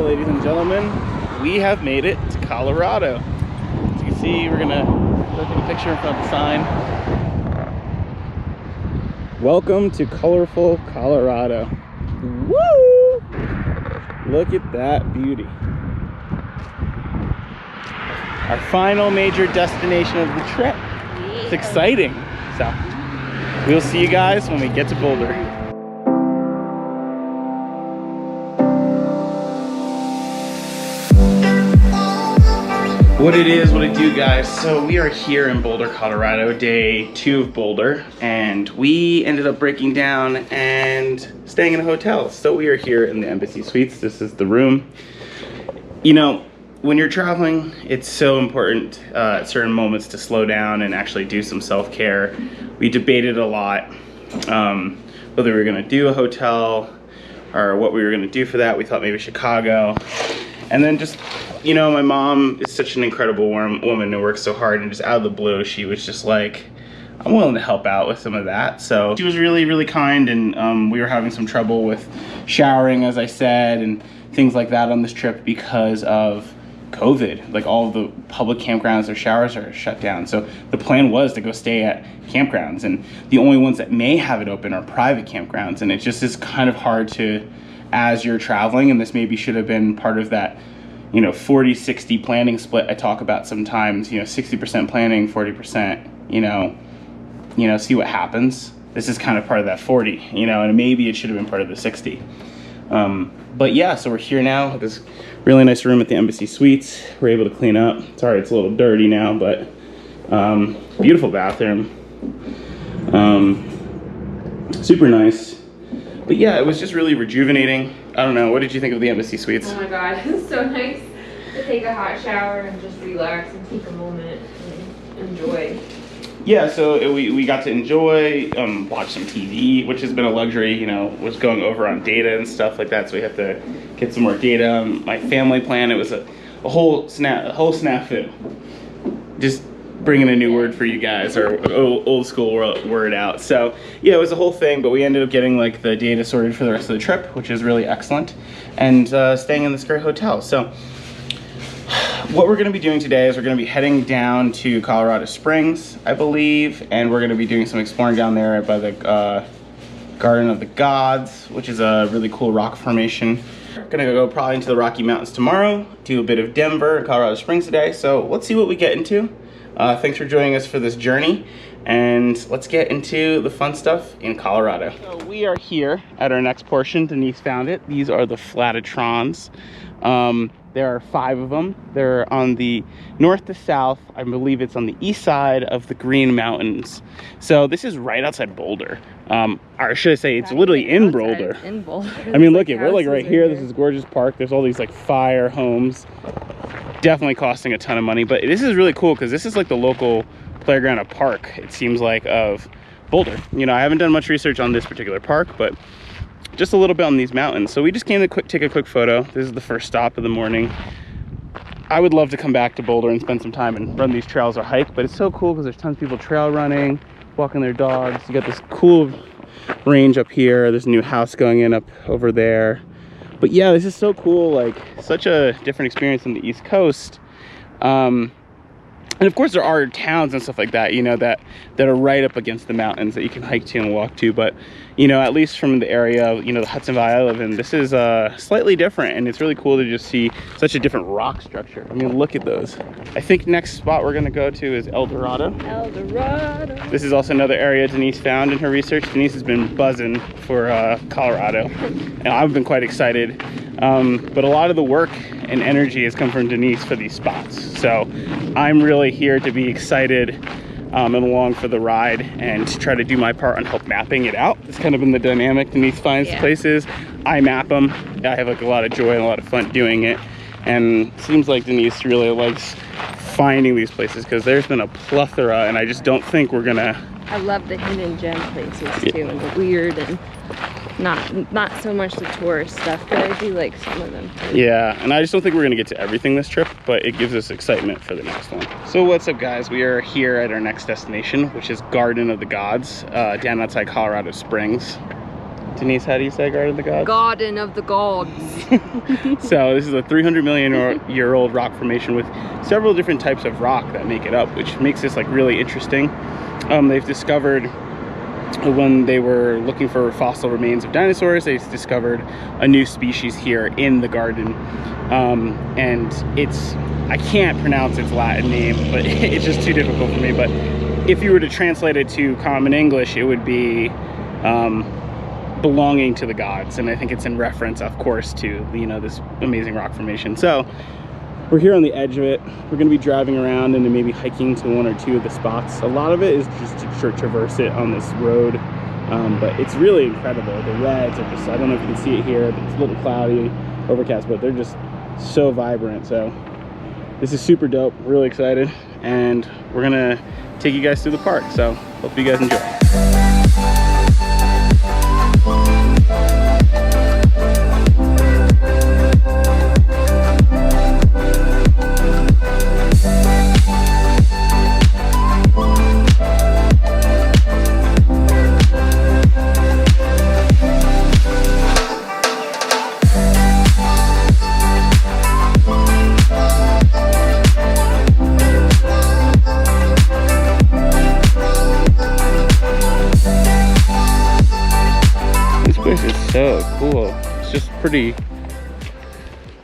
Well, ladies and gentlemen, we have made it to Colorado. As you can see, we're gonna go take a picture in front of the sign. Welcome to colorful Colorado. Woo! Look at that beauty. Our final major destination of the trip. It's exciting. So, we'll see you guys when we get to Boulder. What it is, what it do, guys. So we are here in Boulder, Colorado, day 2 of Boulder, and we ended up breaking down and staying in a hotel. So we are here in the Embassy Suites. This is the room. You know, when you're traveling, it's so important at certain moments to slow down and actually do some self-care. We debated a lot whether we were gonna do a hotel or what we were gonna do for that. We thought maybe Chicago. And then just, you know, my mom is such an incredible woman who works so hard, and just out of the blue, she was just like, I'm willing to help out with some of that. So she was really, really kind, and we were having some trouble with showering, as I said, and things like that on this trip because of COVID. Like, all of the public campgrounds, their showers are shut down. So the plan was to go stay at campgrounds, and the only ones that may have it open are private campgrounds. And it just is kind of hard to, as you're traveling, and this maybe should have been part of that, you know, 40-60 planning split I talk about sometimes, you know, 60% planning, 40%, you know, see what happens. This is kind of part of that 40, you know, and maybe it should have been part of the 60. But yeah, so we're here now at this really nice room at the Embassy Suites. We're able to clean up. Sorry, it's a little dirty now, but beautiful bathroom. Super nice. But yeah, it was just really rejuvenating. I don't know, what did you think of the Embassy Suites? Oh my god, it was so nice to take a hot shower and just relax and take a moment and enjoy. Yeah, so we got to enjoy, watch some TV, which has been a luxury, you know, was going over on data and stuff like that, so we have to get some more data. My family plan, it was a whole snafu. Just bringing a new word for you guys, or old school word out. So yeah, it was a whole thing, but we ended up getting like the data sorted for the rest of the trip, which is really excellent, and staying in this great hotel. So what we're going to be doing today is we're going to be heading down to Colorado Springs, I believe, and we're going to be doing some exploring down there by the Garden of the Gods, which is a really cool rock formation. We're going to go probably into the Rocky Mountains tomorrow, do a bit of Denver and Colorado Springs today, so let's see what we get into. Thanks for joining us for this journey, and let's get into the fun stuff in Colorado. So we are here at our next portion. Denise found it. These are the Flatitrons. There are 5 of them. They're on the north to south. I believe it's on the east side of the Green Mountains. So this is right outside Boulder. Or should I say, it's literally in Boulder. In Boulder. I mean, look, we're like right here. This is a gorgeous park. There's all these like fire homes. Definitely costing a ton of money, but this is really cool because this is like the local playground or park, it seems like, of Boulder. You know, I haven't done much research on this particular park, but just a little bit on these mountains. So we just came to take a quick photo. This is the first stop of the morning. I would love to come back to Boulder and spend some time and run these trails or hike, but it's so cool because there's tons of people trail running, walking their dogs. You got this cool range up here. There's a new house going in up over there. But yeah, this is so cool, like such a different experience than the East Coast. And of course there are towns and stuff like that, you know, that are right up against the mountains that you can hike to and walk to. But, you know, at least from the area, you know, the Hudson Valley I live in, this is slightly different, and it's really cool to just see such a different rock structure. I mean, look at those. I think next spot we're gonna go to is El Dorado. El Dorado. This is also another area Denise found in her research. Denise has been buzzing for Colorado, and I've been quite excited. But a lot of the work and energy has come from Denise for these spots. So I'm really here to be excited and along for the ride and to try to do my part on help mapping it out. It's kind of been the dynamic. Denise finds places, I map them. I have like a lot of joy and a lot of fun doing it. And it seems like Denise really likes finding these places because there's been a plethora, and I just don't think we're gonna... I love the hidden gem places too, and the weird, and not so much the tourist stuff, but I do like some of them too. Yeah, and I just don't think we're gonna get to everything this trip, but it gives us excitement for the next one. So what's up, guys? We are here at our next destination, which is Garden of the Gods, down outside Colorado Springs. Denise, how do you say Garden of the Gods? Garden of the Gods. So this is a 300 million year old rock formation with several different types of rock that make it up, which makes this like really interesting. They've discovered, when they were looking for fossil remains of dinosaurs, they discovered a new species here in the garden. And I can't pronounce its Latin name, but it's just too difficult for me. But if you were to translate it to common English, it would be belonging to the gods. And I think it's in reference, of course, to, you know, this amazing rock formation. So we're here on the edge of it. We're going to be driving around and then maybe hiking to one or two of the spots. A lot of it is just to traverse it on this road, but it's really incredible. The reds are just, I don't know if you can see it here, it's a little cloudy, overcast, but they're just so vibrant. So this is super dope. We're really excited, and we're gonna take you guys through the park. So hope you guys enjoy. So cool. It's just pretty.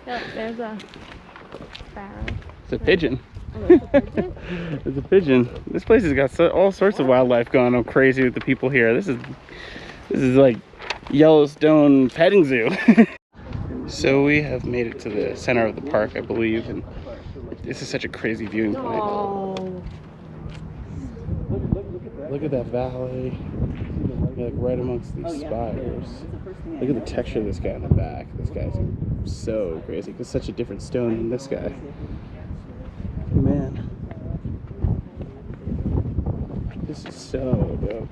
Yep, there's a sparrow. It's a pigeon. Oh, it's a pigeon? It's a pigeon. This place has got all sorts of wildlife going on crazy with the people here. This is like Yellowstone petting zoo. So we have made it to the center of the park, I believe, and this is such a crazy viewing point. Oh. Look at that valley. You're like right amongst these spires. Look at the texture of this guy in the back. This guy's so crazy. It's such a different stone than this guy. Man, this is so dope.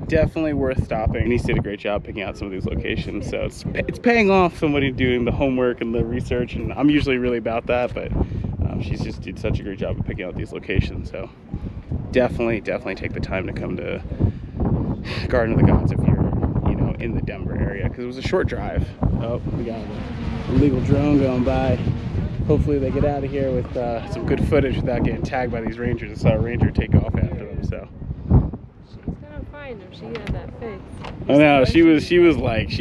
Definitely worth stopping. Denise did a great job picking out some of these locations, so it's paying off somebody doing the homework and the research, and I'm usually really about that, but she's just did such a great job of picking out these locations. So definitely take the time to come to Garden of the Gods if you're, you know, in the Denver area, because it was a short drive. Oh, we got an illegal drone going by. Hopefully they get out of here with some good footage without getting tagged by these rangers. I saw a ranger take off after them. So She's gonna find him. She had that face. I know, she was like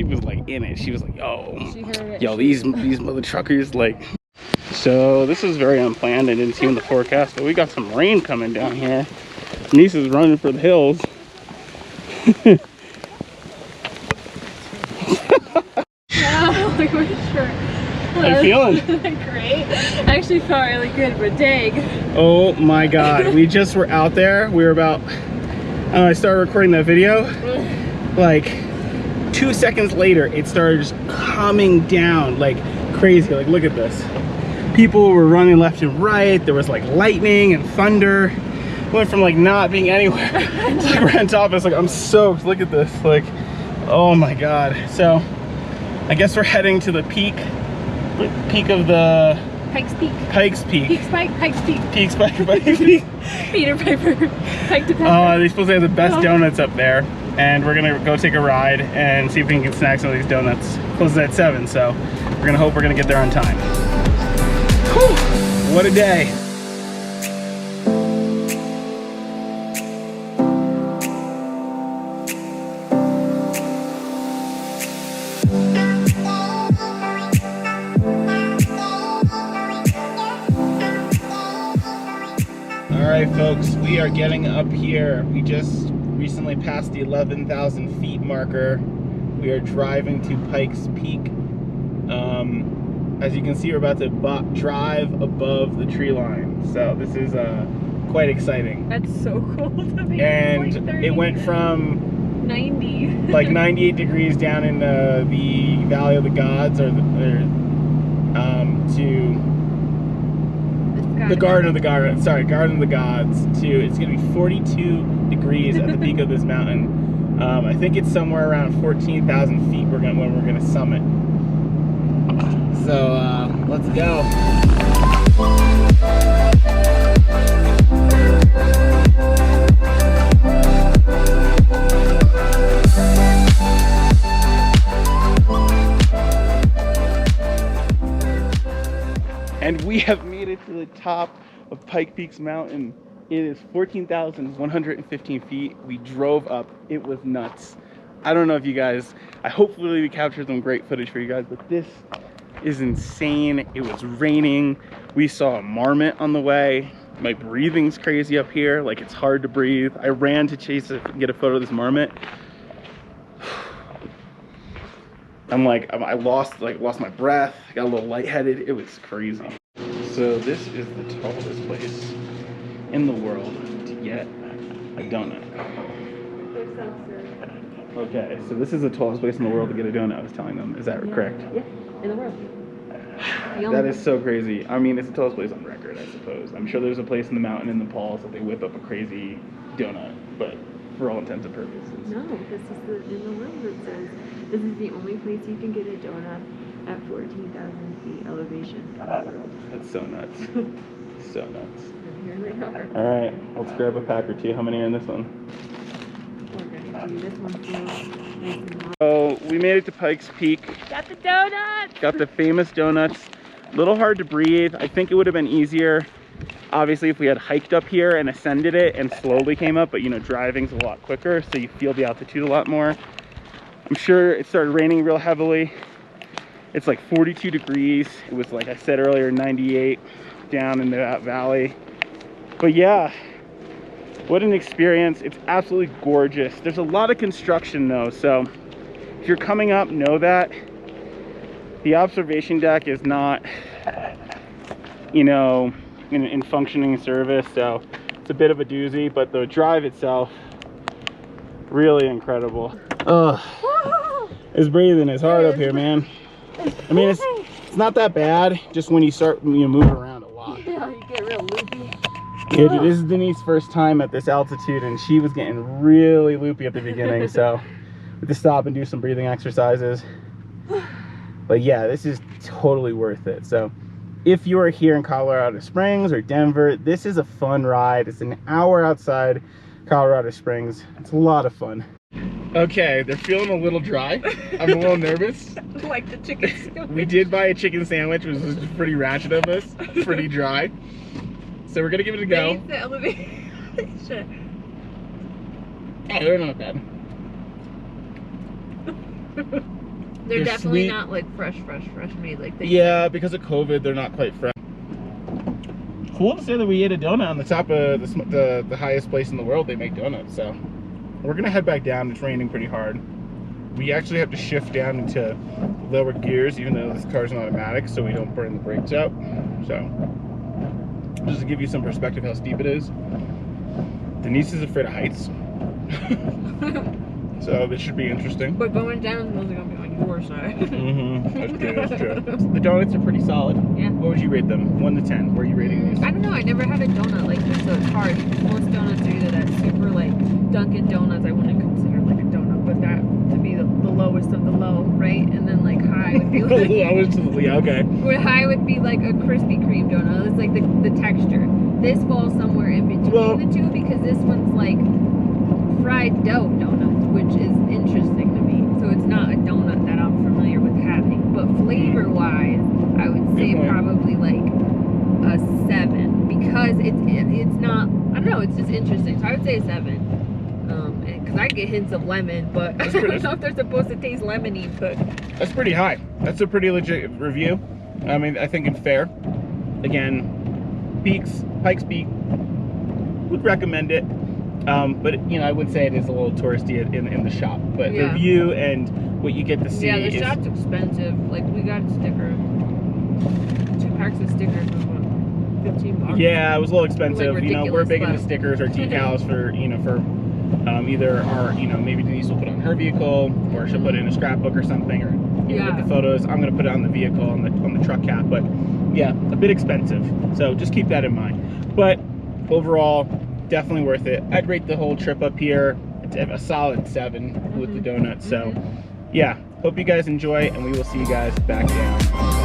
in it. She was like, yo, these mother truckers, like. So this is very unplanned. I didn't see in the forecast, but we got some rain coming down here. Denise is running for the hills. Oh, look at my shirt. How you feeling? Great. I actually felt really good, but dang. Oh my god, we just were out there. We were about, I started recording that video. Like 2 seconds later, it started just coming down like crazy. Like, look at this. People were running left and right. There was like lightning and thunder. Went from like not being anywhere to like right on top. It's like, I'm soaked. Look at this. Like, oh my god. So I guess we're heading to the peak of the Pikes Peak. Pikes Peak. Pikes Peak. Peaks Pikes Peak. Peter Piper. Pike to Pepper. They're supposed to have the best donuts up there, and we're gonna go take a ride and see if we can snack some of these donuts. Closes at 7, so we're gonna hope we're gonna get there on time. Whew, what a day. All right, folks, we are getting up here. We just recently passed the 11,000 feet marker. We are driving to Pikes Peak. As you can see, we're about to drive above the tree line. So this is quite exciting. That's so cool to me. And like it went from 90. like 98 degrees down in the Valley of the Gods, to the Garden of the Gods. Sorry, Garden of the Gods. To it's gonna be 42 degrees at the peak of this mountain. I think it's somewhere around 14,000 feet when we're gonna summit. So let's go. the top of Pike Peaks Mountain. It is 14,115 feet. We drove up. It was nuts. I don't know if you guys, hopefully we captured some great footage for you guys, but this is insane. It was raining. We saw a marmot on the way. My breathing's crazy up here. Like, it's hard to breathe. I ran to chase it and get a photo of this marmot. I'm like, I lost my breath. I got a little lightheaded. It was crazy. So this is the tallest place in the world to get a donut. Okay, so this is the tallest place in the world to get a donut, I was telling them. Is that correct? Yeah, in the world. That is so crazy. I mean, it's the tallest place on record, I suppose. I'm sure there's a place in the mountain in Nepal that they whip up a crazy donut, but for all intents and purposes. No, this is in the world it says this is the only place you can get a donut at 14,000 feet elevation. That's so nuts. So nuts. And here they are. All right, let's grab a pack or two. How many are in this one? We're gonna do this one too. So we made it to Pikes Peak. Got the donuts! Got the famous donuts. A little hard to breathe. I think it would have been easier, obviously, if we had hiked up here and ascended it and slowly came up, but you know, driving's a lot quicker, so you feel the altitude a lot more. I'm sure it started raining real heavily. It's like 42 degrees. It was, like I said earlier, 98 down in that valley. But yeah, what an experience. It's absolutely gorgeous. There's a lot of construction though, so if you're coming up, know that the observation deck is not, you know, in functioning service, so it's a bit of a doozy, but the drive itself, really incredible. It's breathing, it's hard up here, man. I mean, it's not that bad, just when you start, you know, moving around a lot. Yeah, you get real loopy. Yeah, dude, this is Denise's first time at this altitude, and she was getting really loopy at the beginning, so we had to stop and do some breathing exercises. But yeah, this is totally worth it. So if you are here in Colorado Springs or Denver, this is a fun ride. It's an hour outside Colorado Springs. It's a lot of fun. Okay, they're feeling a little dry. I'm a little nervous. Like the chicken sandwich. We did buy a chicken sandwich, which was pretty ratchet of us. Pretty dry. So we're gonna give it a go. The elevation. Oh, they're not bad. They're definitely sweet. not like fresh made like they Yeah, because of COVID, they're not quite fresh. Cool to say that we ate a donut on the top of the highest place in the world they make donuts. So we're gonna head back down. It's raining pretty hard. We actually have to shift down into lower gears, even though this car's an automatic, so we don't burn the brakes out. So just to give you some perspective how steep it is. Denise is afraid of heights. So this should be interesting. But going down, those are gonna be on your side. That's true, that's true. The donuts are pretty solid. Yeah. What would you rate them? 1 to 10. Where are you rating these? I don't know, I never had a donut like this, so it's hard. Most donuts are either that super like Dunkin' Donuts, I wouldn't consider like a donut, but that to be the lowest of the low, right? And then like high would be like Yeah, okay. where high would be like a Krispy Kreme donut. It's like the texture. This falls somewhere in between the two because this one's like fried dough donuts, which is interesting to me. So it's not a donut that I'm familiar with having. But flavor wise, I would say probably like a 7 because it's not, I don't know, it's just interesting. So I would say a 7. Because I get hints of lemon, but I don't know if they're supposed to taste lemony, but that's pretty high. That's a pretty legit review. I mean, I think it's fair. Again, Pikes Peak, would recommend it. But you know, I would say it is a little touristy in the shop. But the view and what you get to see. Yeah, the shop's expensive. Like we got a sticker, 2 packs of stickers was what, $15. Yeah, it was a little expensive. Like, you know, we're big into but stickers or decals for either our maybe Denise will put on her vehicle or she'll put it in a scrapbook or something, or with the photos. I'm gonna put it on the vehicle on the truck cap. But yeah, a bit expensive. So just keep that in mind. But overall, definitely worth it. I'd rate the whole trip up here a solid 7 with the donuts. So yeah, hope you guys enjoy, and we will see you guys back down.